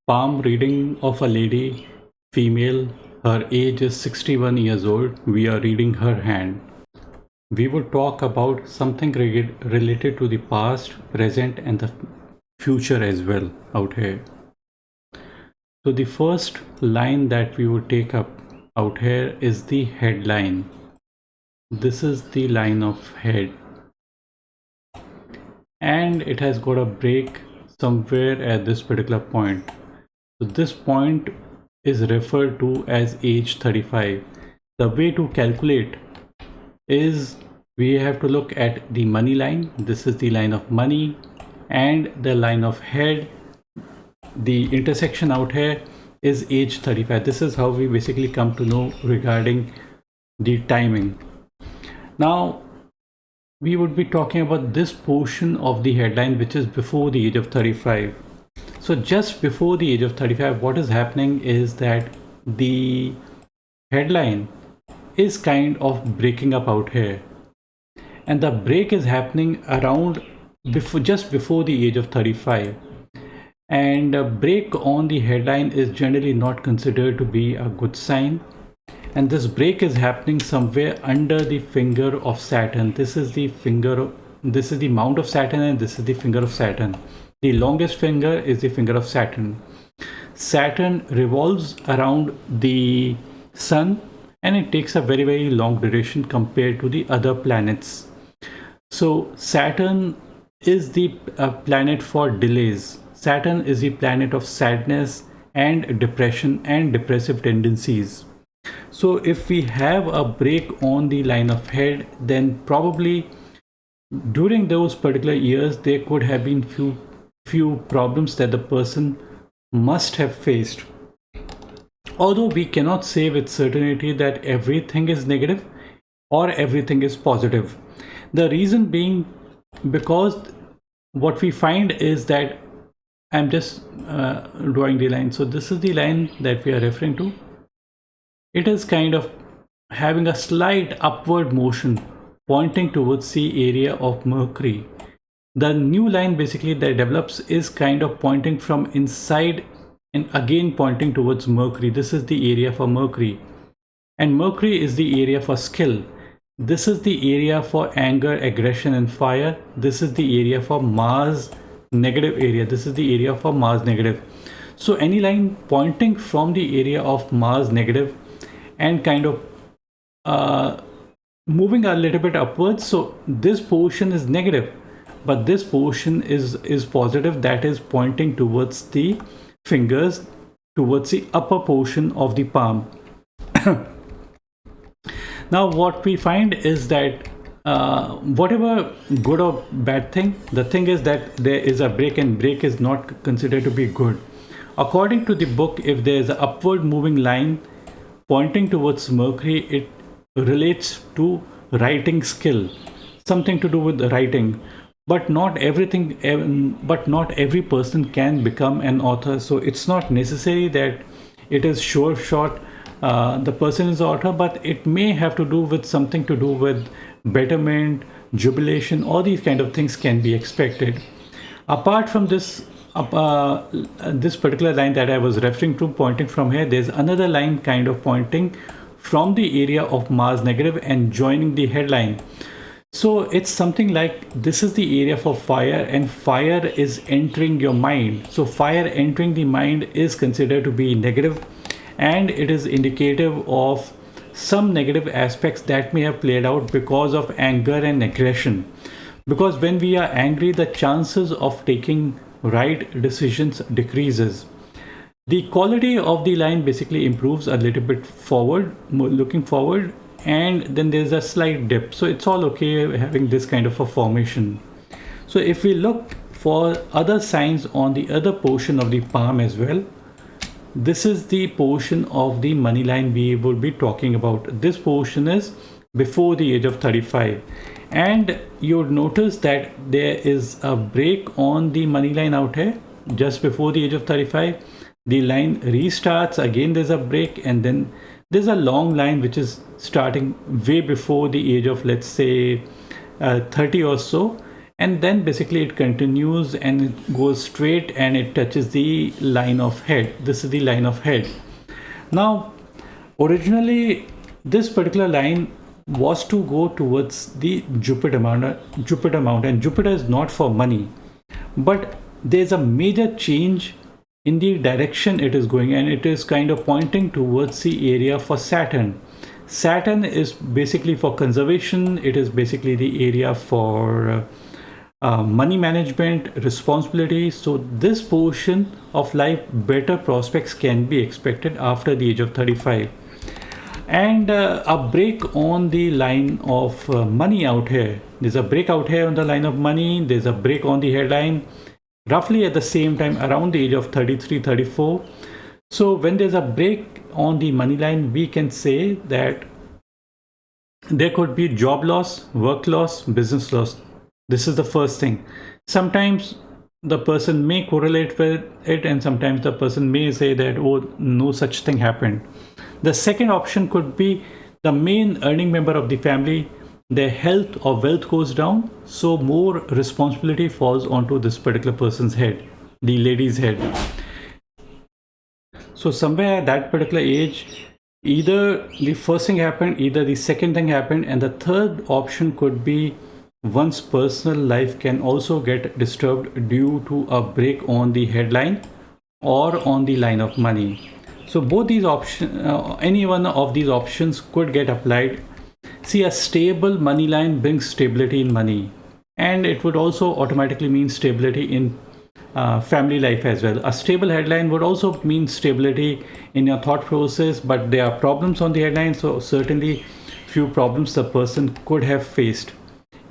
Palm reading of a lady, female, her age is 61 years old. We are reading her hand. We will talk about something related to the past, present, and the future as well out here. So, the first line that we would take up out here is the headline. This is the line of head, and it has got a break somewhere at this particular point. So this point is referred to as age 35. The way to calculate is we have to look at the money line. This is the line of money, and the line of head, the intersection out here is age 35. This is how we basically come to know regarding the timing. Now we would be talking about this portion of the headline which is before the age of 35. So just before the age of 35, what is happening is that the headline is kind of breaking up out here, and the break is happening around just before the age of 35, and a break on the headline is generally not considered to be a good sign. And this break is happening somewhere under the finger of Saturn. This is the mount of Saturn, and this is the finger of Saturn. The longest finger is the finger of Saturn. Saturn revolves around the sun, and it takes a very long duration compared to the other planets. So Saturn is the planet for delays. Saturn is the planet of sadness and depression and depressive tendencies. So if we have a break on the line of head, then probably during those particular years there could have been few problems that the person must have faced. Although we cannot say with certainty that everything is negative or everything is positive. The reason being because what we find is that I'm just drawing the line. So this is the line that we are referring to. It is kind of having a slight upward motion pointing towards the area of Mercury. The new line basically that develops is kind of pointing from inside and again pointing towards Mercury. This is the area for Mercury, and Mercury is the area for skill. This is the area for anger, aggression, and fire. This is the area for Mars negative area. This is the area for Mars negative. So any line pointing from the area of Mars negative and kind of moving a little bit upwards. So this portion is negative, but this portion is positive. That is pointing towards the fingers, towards the upper portion of the palm. Now what we find is that whatever good or bad thing, the thing is that there is a break, and break is not considered to be good. According to the book, if there is an upward moving line pointing towards Mercury, it relates to writing skill, something to do with writing. But not not every person can become an author. So it's not necessary that it is sure shot the person is author, but it may have to do with something to do with betterment, jubilation. All these kind of things can be expected. Apart from this, this particular line that I was referring to pointing from here, there's another line kind of pointing from the area of Mars negative and joining the headline. So it's something like this is the area for fire, and fire is entering your mind. So fire entering the mind is considered to be negative, and it is indicative of some negative aspects that may have played out because of anger and aggression. Because when we are angry, the chances of taking right decisions decreases. The quality of the line basically improves a little bit forward, looking forward, and then there's a slight dip. So it's all okay having this kind of a formation. So if we look for other signs on the other portion of the palm as well, this is the portion of the money line we will be talking about. This portion is before the age of 35, and you would notice that there is a break on the money line out here just before the age of 35. The line restarts again, there's a break, and then there's a long line which is starting way before the age of, let's say, 30 or so, and then basically it continues and it goes straight and it touches the line of head. This is the line of head. Now originally this particular line was to go towards the Jupiter mountain. Jupiter is not for money, but there's a major change in the direction it is going, and it is kind of pointing towards the area for Saturn. Saturn is basically for conservation. It is basically the area for money management, responsibility. So this portion of life, better prospects can be expected after the age of 35. And a break on the line of money out here. There's a break out here on the line of money. There's a break on the headline roughly at the same time around the age of 33, 34. So when there's a break on the money line, we can say that there could be job loss, work loss, business loss. This is the first thing. Sometimes the person may correlate with it, and sometimes the person may say that, oh, no such thing happened. The second option could be the main earning member of the family, their health or wealth goes down, so more responsibility falls onto this particular person's head, the lady's head. So somewhere at that particular age, either the first thing happened, either the second thing happened, and the third option could be one's personal life can also get disturbed due to a break on the headline or on the line of money. So both these options, any one of these options could get applied. See, a stable money line brings stability in money, and it would also automatically mean stability in family life as well. A stable headline would also mean stability in your thought process, but there are problems on the headline, so certainly few problems the person could have faced.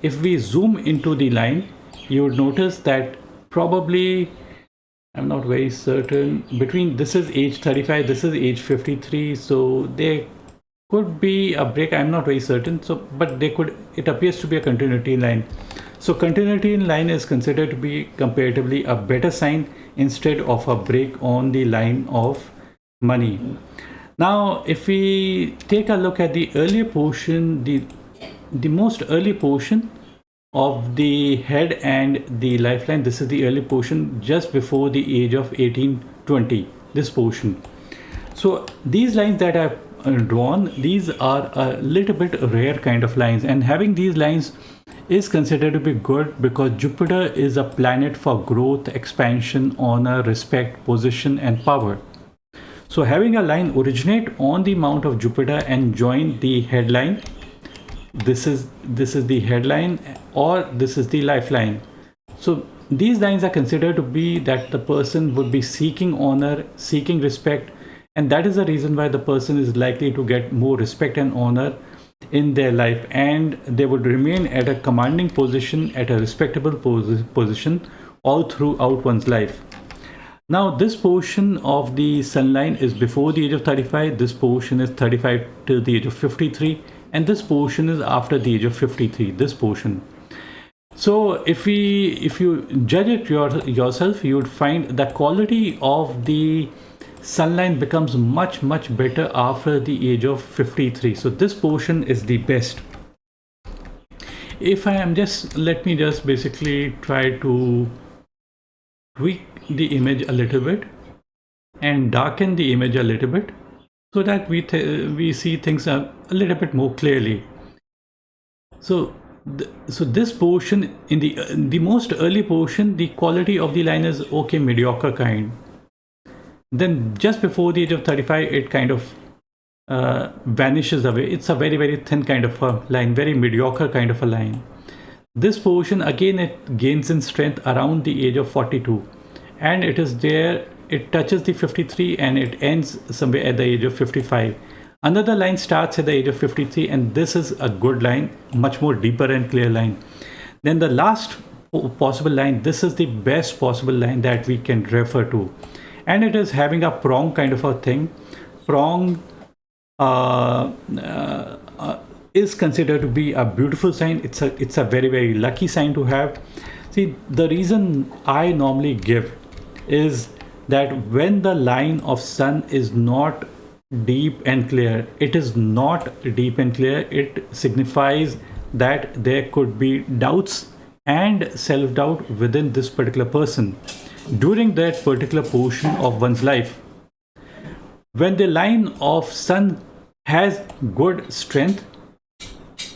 If we zoom into the line, you would notice that probably, I'm not very certain, between this is age 35, this is age 53, so there could be a break. I'm not very certain, so but they could, it appears to be a continuity in line. So continuity in line is considered to be comparatively a better sign instead of a break on the line of money. Now if we take a look at the earlier portion, the most early portion of the head and the lifeline, this is the early portion just before the age of 18-20, this portion. So these lines that I've drawn, these are a little bit rare kind of lines, and having these lines is considered to be good because Jupiter is a planet for growth, expansion, honor, respect, position and power. So having a line originate on the mount of Jupiter and join the headline, this is the headline or this is the lifeline. So these lines are considered to be that the person would be seeking honor, seeking respect, and that is the reason why the person is likely to get more respect and honor in their life, and they would remain at a commanding position, at a respectable position all throughout one's life. Now this portion of the sun line is before the age of 35, this portion is 35 till the age of 53, and this portion is after the age of 53, this portion. So if you judge it yourself, you would find that quality of the sunline becomes much better after the age of 53. So this portion is the best. If I am just, let me just basically try to tweak the image a little bit and darken the image a little bit so that we see things a little bit more clearly. So this portion, in the most early portion, the quality of the line is okay, mediocre kind. Then just before the age of 35, it kind of vanishes away. It's a very thin kind of a line, very mediocre kind of a line. This portion again, it gains in strength around the age of 42, and it is there, it touches the 53 and it ends somewhere at the age of 55. Another line starts at the age of 53, and this is a good line, much more deeper and clear line. Then the last possible line, this is the best possible line that we can refer to, and it is having a prong kind of a thing. Prong is considered to be a beautiful sign. It's a very lucky sign to have. See, the reason I normally give is that when the line of sun is not deep and clear, it is not deep and clear, it signifies that there could be doubts and self-doubt within this particular person during that particular portion of one's life. When the line of sun has good strength,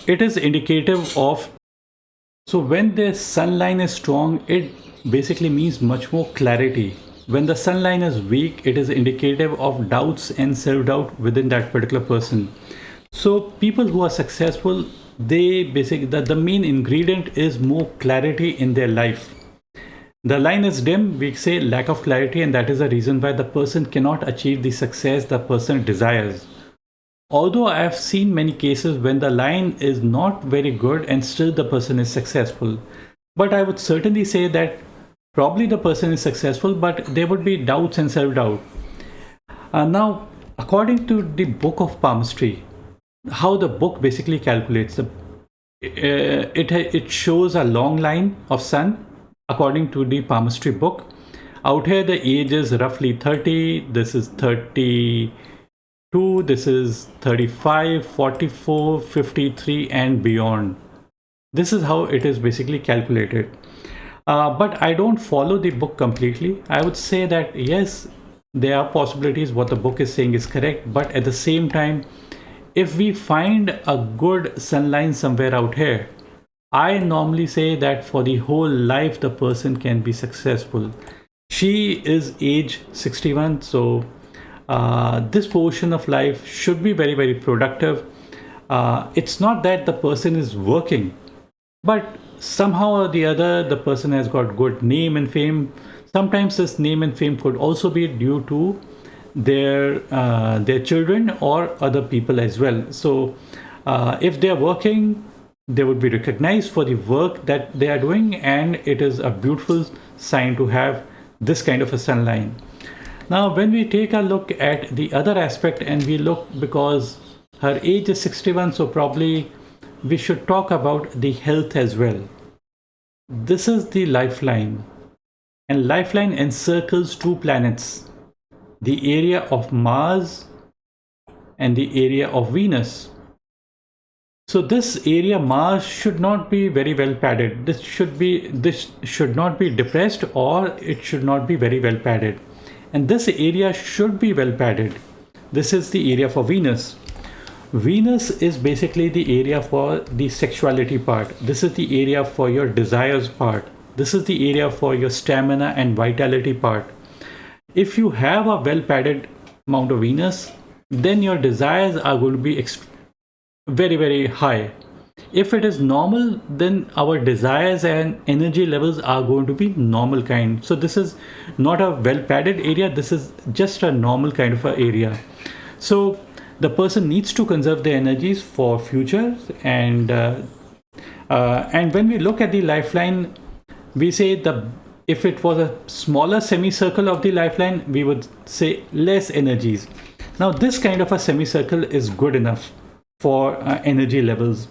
it is indicative of, so when the sun line is strong, it basically means much more clarity. When the sun line is weak, it is indicative of doubts and self-doubt within that particular person. So people who are successful, they basically, the main ingredient is more clarity in their life. The line is dim, we say lack of clarity, and that is the reason why the person cannot achieve the success the person desires. Although I have seen many cases when the line is not very good and still the person is successful. But I would certainly say that probably the person is successful, but there would be doubts and self-doubt. Now, according to the book of Palmistry, how the book basically calculates it shows a long line of sun according to the Palmistry book. Out here the age is roughly 30, this is 32, this is 35, 44, 53 and beyond. This is how it is basically calculated. But I don't follow the book completely. I would say that yes, there are possibilities what the book is saying is correct, but at the same time, if we find a good sunline somewhere out here, I normally say that for the whole life the person can be successful. She is age 61, so this portion of life should be very, very productive. It's not that the person is working, but somehow or the other the person has got good name and fame. Sometimes this name and fame could also be due to their children or other people as well. So if they are working, they would be recognized for the work that they are doing, and it is a beautiful sign to have this kind of a sun line. Now when we take a look at the other aspect, and we look, because her age is 61, so probably we should talk about the health as well. This is the lifeline, and lifeline encircles two planets, the area of Mars and the area of Venus. So this area Mars should not be very well padded. This should not be depressed, or it should not be very well padded. And this area should be well padded. This is the area for Venus. Venus is basically the area for the sexuality part. This is the area for your desires part. This is the area for your stamina and vitality part. If you have a well padded amount of Venus, then your desires are going to be very, very high. If it is normal, then our desires and energy levels are going to be normal kind. So this is not a well padded area. This is just a normal kind of a area. So the person needs to conserve their energies for future. And when we look at the lifeline, we say if it was a smaller semicircle of the lifeline, we would say less energies. Now this kind of a semicircle is good enough for energy levels.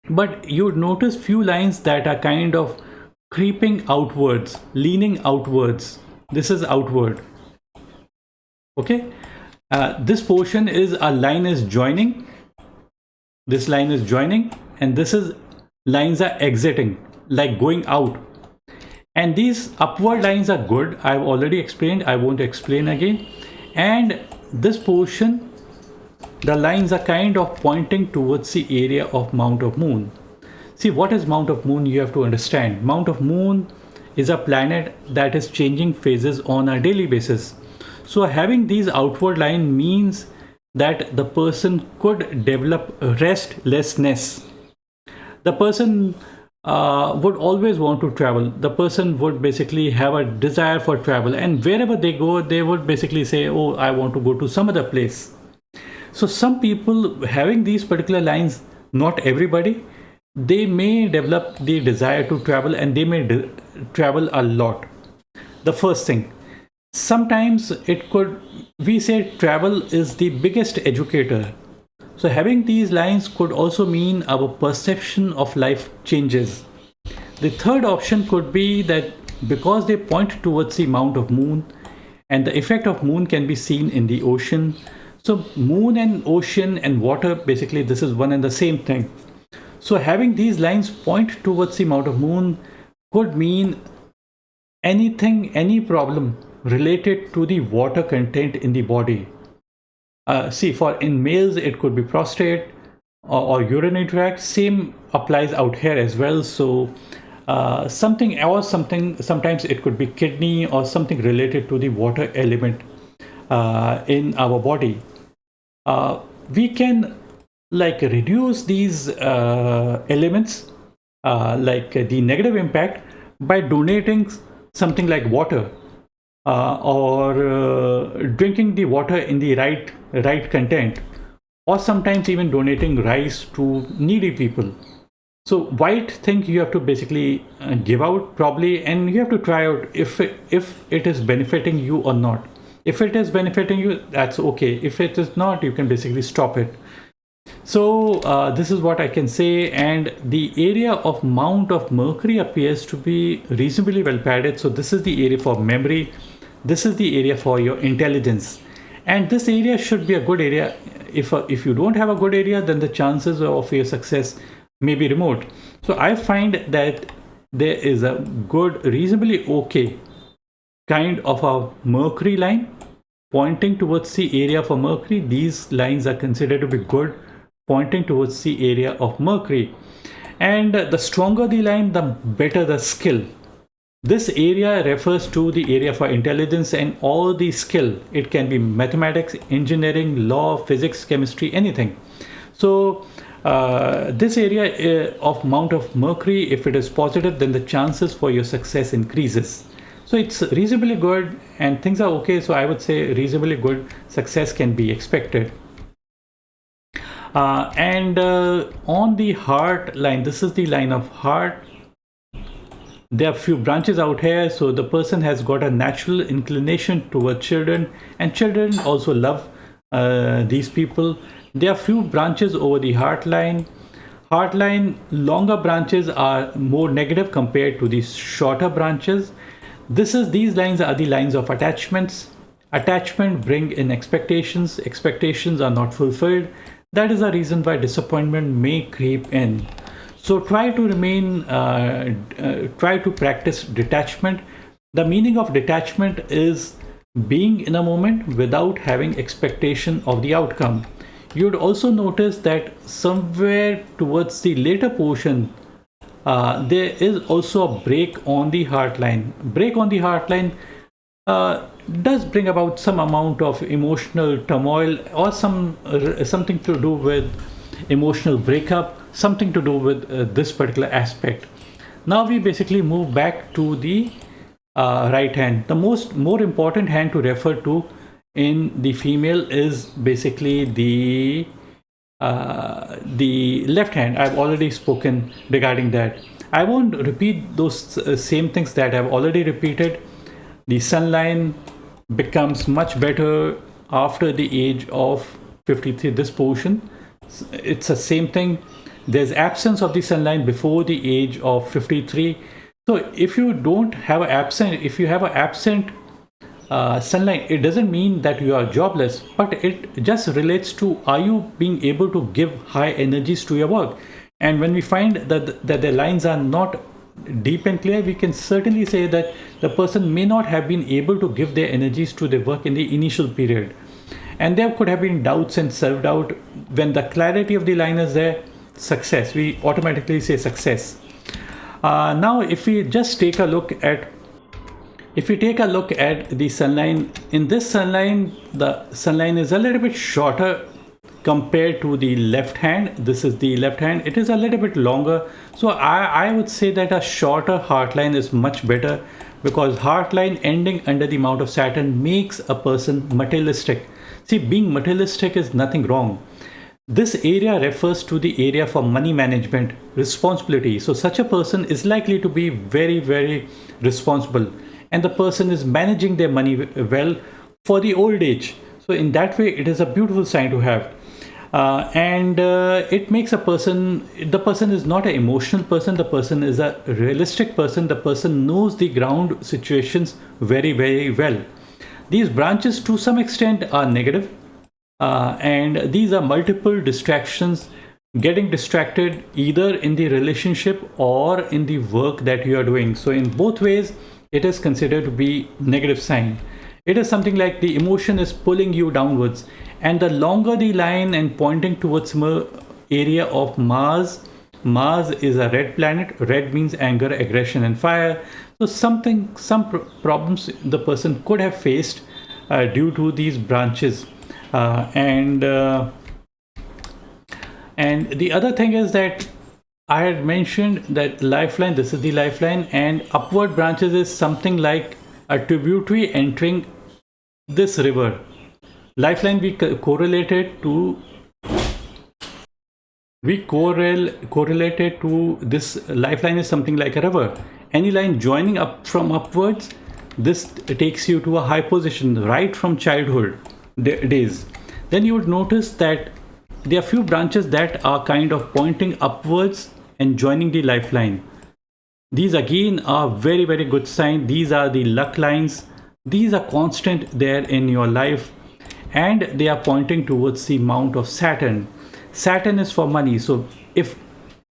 But you would notice few lines that are kind of creeping outwards, leaning outwards. This is outward. Okay. This portion is a line is joining. This line is joining, and this is lines are exiting, like going out. And these upward lines are good. I've already explained. I won't explain again. And this portion, the lines are kind of pointing towards the area of Mount of Moon. See, what is Mount of Moon? You have to understand. Mount of Moon is a planet that is changing phases on a daily basis. So having these outward line means that the person could develop restlessness. The person would always want to travel. The person would basically have a desire for travel, and wherever they go, they would basically say, oh, I want to go to some other place. So some people having these particular lines, not everybody, they may develop the desire to travel, and they may travel a lot. The first thing, sometimes we say travel is the biggest educator. So having these lines could also mean our perception of life changes. The third option could be that because they point towards the Mount of Moon, and the effect of moon can be seen in the ocean. So moon and ocean and water, basically this is one and the same thing. So having these lines point towards the mouth of moon could mean anything, any problem related to the water content in the body. See, for in males, it could be prostate or urinary tract. Same applies out here as well. So sometimes it could be kidney or something related to the water element in our body. We can like reduce these elements, like the negative impact, by donating something like water, or drinking the water in the right content, or sometimes even donating rice to needy people. So white thing you have to basically give out probably, and you have to try out if it is benefiting you or not. If it is benefiting you, that's okay. If it is not, you can basically stop it. So this is what I can say, and the area of mount of Mercury appears to be reasonably well padded. So this is the area for memory, this is the area for your intelligence, and this area should be a good area. If you don't have a good area, then the chances of your success may be remote. So I find that there is a good, reasonably okay kind of a Mercury line pointing towards the area for Mercury. These lines are considered to be good, pointing towards the area of Mercury. And the stronger the line, the better the skill. This area refers to the area for intelligence and all the skill. It can be mathematics, engineering, law, physics, chemistry, anything. So this area of mount of Mercury, if it is positive, then the chances for your success increases. So it's reasonably good and things are okay. So I would say reasonably good success can be expected. And on the heart line, this is the line of heart. There are few branches out here, so the person has got a natural inclination toward children, and children also love these people. There are few branches over the heart line. Heart line, longer branches are more negative compared to the shorter branches. These lines are the lines of attachments. Attachment bring in expectations. Expectations are not fulfilled. That is the reason why disappointment may creep in. So try to practice detachment. The meaning of detachment is being in a moment without having expectation of the outcome. You'd also notice that somewhere towards the later portion, there is also a break on the heart line. Break on the heart line does bring about some amount of emotional turmoil, or something to do with emotional breakup, something to do with this particular aspect. Now we basically move back to the right hand. The more important hand to refer to in the female is basically the left hand. I've already spoken regarding that. I won't repeat those same things that I've already repeated. The sun line becomes much better after the age of 53. This portion, it's the same thing. There's absence of the sun line before the age of 53. So if you have an absent sunlight, it doesn't mean that you are jobless, but it just relates to, are you being able to give high energies to your work? And when we find that the lines are not deep and clear, we can certainly say that the person may not have been able to give their energies to their work in the initial period, and there could have been doubts and self-doubt. When the clarity of the line is there, success, we automatically say success. Now if we just take a look at the sunline, in this sunline, the sunline is a little bit shorter compared to the left hand. This is the left hand, it is a little bit longer. So I would say that a shorter heart line is much better, because heart line ending under the mount of Saturn makes a person materialistic. See, being materialistic is nothing wrong. This area refers to the area for money management, responsibility. So such a person is likely to be very, very responsible, and the person is managing their money well for the old age. So in that way, it is a beautiful sign to have. And it makes the person is not an emotional person, the person is a realistic person, the person knows the ground situations very, very well. These branches to some extent are negative, and these are multiple distractions getting distracted either in the relationship or in the work that you are doing. So in both ways, it is considered to be negative sign. It is something like the emotion is pulling you downwards, and the longer the line and pointing towards some area of Mars. Mars is a red planet. Red means anger, aggression, and fire. So some problems the person could have faced due to these branches, and the other thing is that I had mentioned that lifeline, this is the lifeline, and upward branches is something like a tributary entering this river. Lifeline we correlated to correlated to this lifeline is something like a river. Any line joining up from upwards, this takes you to a high position right from childhood days. Then you would notice that there are few branches that are kind of pointing upwards and joining the lifeline. These again are very, very good sign. These are the luck lines. These are constant there in your life, and they are pointing towards the mount of Saturn. Saturn is for money. So if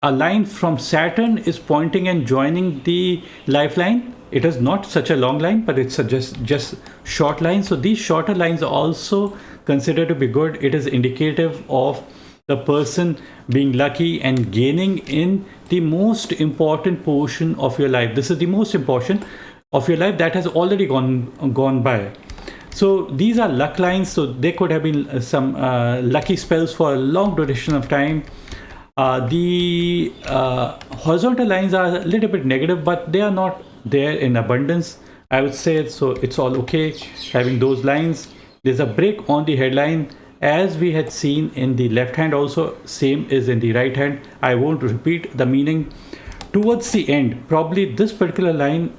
a line from Saturn is pointing and joining the lifeline, it is not such a long line, but it's a just short line. So these shorter lines are also considered to be good. It is indicative of the person being lucky and gaining in the most important portion of your life. This is the most important of your life that has already gone by. So these are luck lines. So they could have been some lucky spells for a long duration of time. The horizontal lines are a little bit negative, but they are not there in abundance, I would say. So it's all okay having those lines. There's a break on the headline, as we had seen in the left hand also, same is in the right hand. I won't repeat the meaning. Towards the end, probably this particular line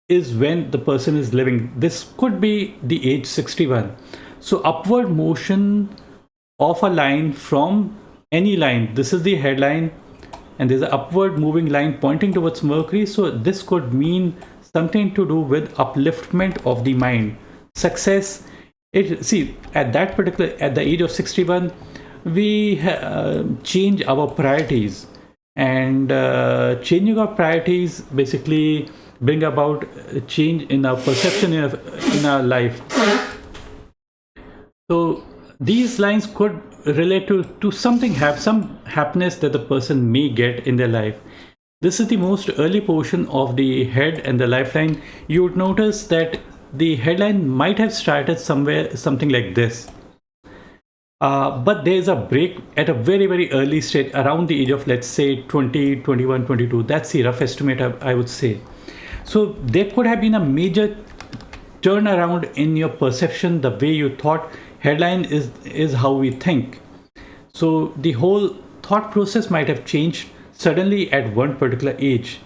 is when the person is living. This could be the age 61. So upward motion of a line from any line, this is the headline, and there's an upward moving line pointing towards Mercury. So this could mean something to do with upliftment of the mind, success. See, at the age of 61, we change our priorities, and changing our priorities basically bring about a change in our perception in our life. So these lines could relate to something, have some happiness that the person may get in their life. This is the most early portion of the head and the lifeline. You would notice that the headline might have started somewhere, something like this. But there's a break at a very, very early stage, around the age of, let's say, 20, 21, 22. That's the rough estimate, I would say. So there could have been a major turnaround in your perception, the way you thought. Headline is how we think. So the whole thought process might have changed suddenly at one particular age.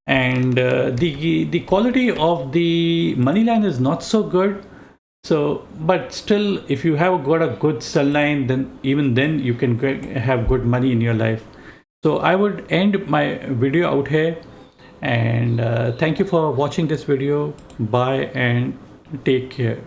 And the quality of the money line is not so good. So, but still, if you have got a good sun line, then even then you can have good money in your life. So I would end my video out here, and thank you for watching this video. Bye and take care.